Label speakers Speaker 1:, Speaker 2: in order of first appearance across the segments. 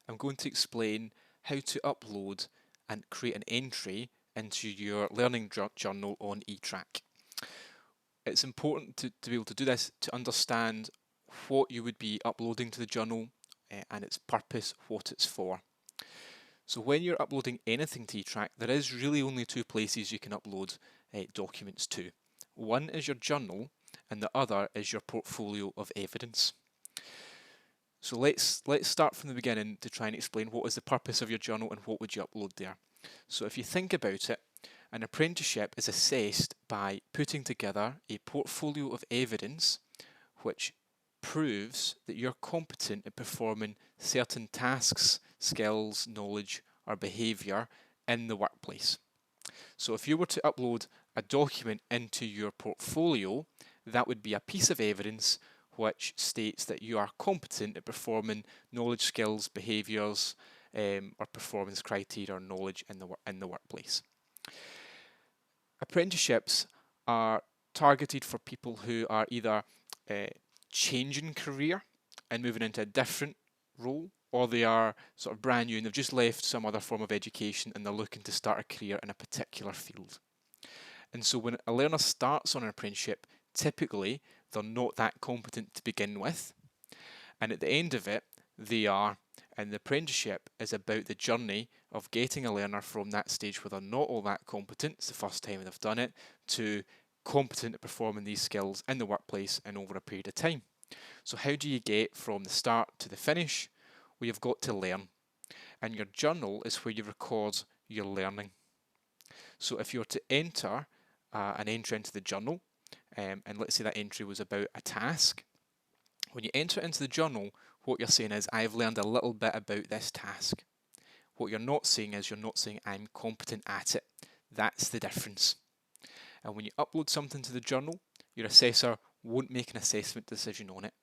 Speaker 1: I'm going to explain how to upload and create an entry into your learning journal on Etrack. It's important to be able to do this to understand what you would be uploading to the journal and its purpose, what it's for. So when you're uploading anything to Etrack, there is really only two places you can upload documents to. One is your journal and the other is your portfolio of evidence. So let's start from the beginning to try and explain what is the purpose of your journal and what would you upload there. So if you think about it, an apprenticeship is assessed by putting together a portfolio of evidence which proves that you're competent at performing certain tasks, skills, knowledge, or behaviour in the workplace. So if you were to upload a document into your portfolio, that would be a piece of evidence which states that you are competent at performing knowledge, skills, behaviours, or performance criteria or knowledge in the workplace. Apprenticeships are targeted for people who are either changing career and moving into a different role, or they are sort of brand new and they've just left some other form of education and they're looking to start a career in a particular field. And so when a learner starts on an apprenticeship, typically they're not that competent to begin with, and at the end of it they are. And the apprenticeship is about the journey of getting a learner from that stage where they're not all that competent, it's the first time they've done it, to competent at performing these skills in the workplace and over a period of time. So how do you get from the start to the finish? Well, you've got to learn. And your journal is where you record your learning. So if you were to enter an entry into the journal, and let's say that entry was about a task, when you enter it into the journal, what you're saying is, I've learned a little bit about this task. What you're not saying is, you're not saying I'm competent at it. That's the difference. And when you upload something to the journal, your assessor won't make an assessment decision on it.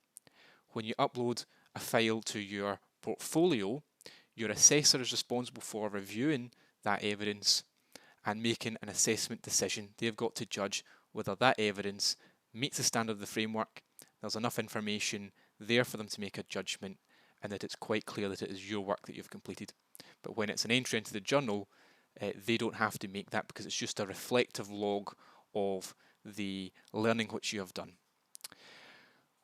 Speaker 1: When you upload a file to your portfolio, your assessor is responsible for reviewing that evidence and making an assessment decision. They've got to judge whether that evidence meets the standard of the framework, there's enough information there for them to make a judgment, and that it's quite clear that it is your work that you've completed. But when it's an entry into the journal, they don't have to make that because it's just a reflective log of the learning which you have done.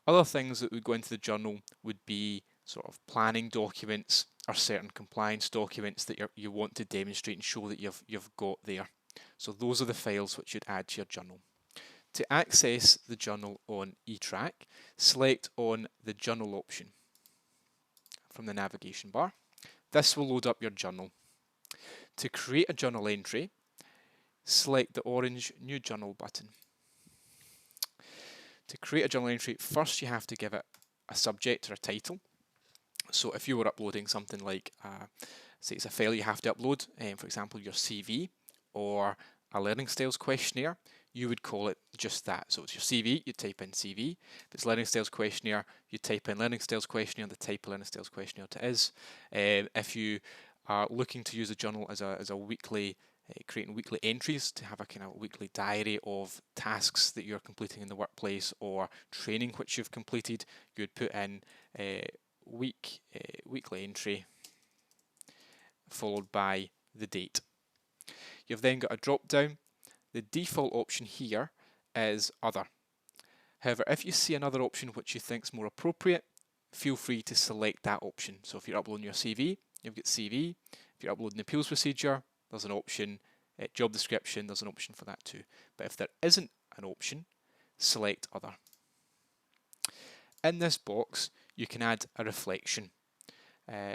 Speaker 1: Other things that would go into the journal would be sort of planning documents or certain compliance documents that you want to demonstrate and show that you've got there. So those are the files which you'd add to your journal. To access the journal on Etrack, select on the journal option from the navigation bar. This will load up your journal. To create a journal entry, select the orange New Journal button. To create a journal entry, first you have to give it a subject or a title. So if you were uploading something like, say it's a file you have to upload, for example your CV or a learning styles questionnaire, you would call it just that. So it's your CV, you type in CV. If it's learning styles questionnaire, you type in learning styles questionnaire, the type of learning styles questionnaire it is. If you are looking to use the journal as a weekly, creating weekly entries to have a kind of weekly diary of tasks that you're completing in the workplace or training which you've completed, you would put in weekly entry followed by the date. You've then got a drop down. The default option here is other. However, if you see another option which you think is more appropriate, feel free to select that option. So if you're uploading your CV, you've got CV. If you're uploading the appeals procedure, there's an option. Job description, there's an option for that too. But if there isn't an option, select other. In this box, you can add a reflection. I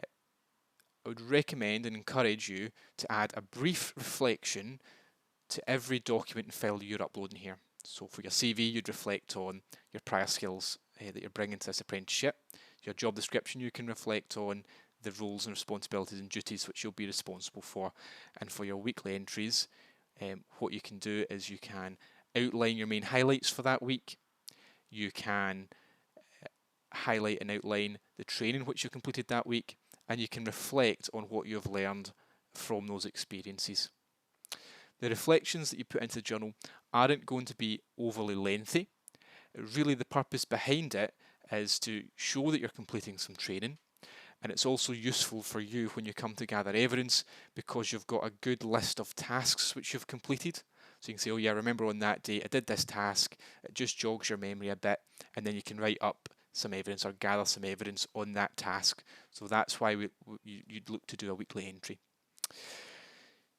Speaker 1: would recommend and encourage you to add a brief reflection to every document and file you're uploading here. So for your CV, you'd reflect on your prior skills that you're bringing to this apprenticeship. Your job description, you can reflect on the roles and responsibilities and duties which you'll be responsible for. And for your weekly entries, what you can do is you can outline your main highlights for that week. You can highlight and outline the training which you completed that week, and you can reflect on what you've learned from those experiences. The reflections that you put into the journal aren't going to be overly lengthy. Really, the purpose behind it is to show that you're completing some training And it's also useful for you when you come to gather evidence because you've got a good list of tasks which you've completed. So you can say, oh yeah, remember on that day I did this task. It just jogs your memory a bit, and then you can write up some evidence or gather some evidence on that task. So that's why you'd look to do a weekly entry.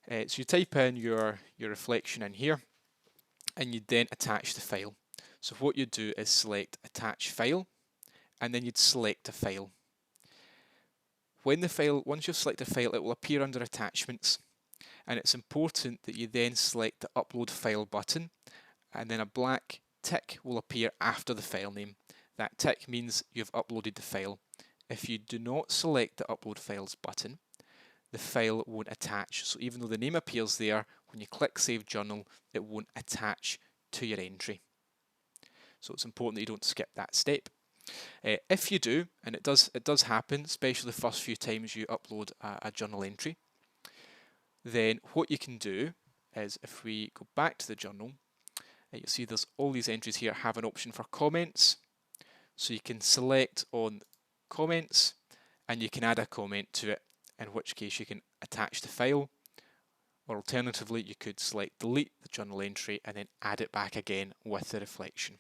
Speaker 1: So you type in your reflection in here, and you then attach the file. So what you do is select Attach File, and then you'd select a file. Once you've selected a file, it will appear under Attachments, and it's important that you then select the Upload File button, and then a black tick will appear after the file name. That tick means you've uploaded the file. If you do not select the Upload Files button, the file won't attach. So even though the name appears there, when you click Save Journal, it won't attach to your entry. So it's important that you don't skip that step. If you do, and it does happen, especially the first few times you upload a journal entry, then what you can do is, if we go back to the journal, you'll see there's all these entries here have an option for comments. So you can select on comments, and you can add a comment to it, in which case you can attach the file, or alternatively you could select delete the journal entry and then add it back again with the reflection.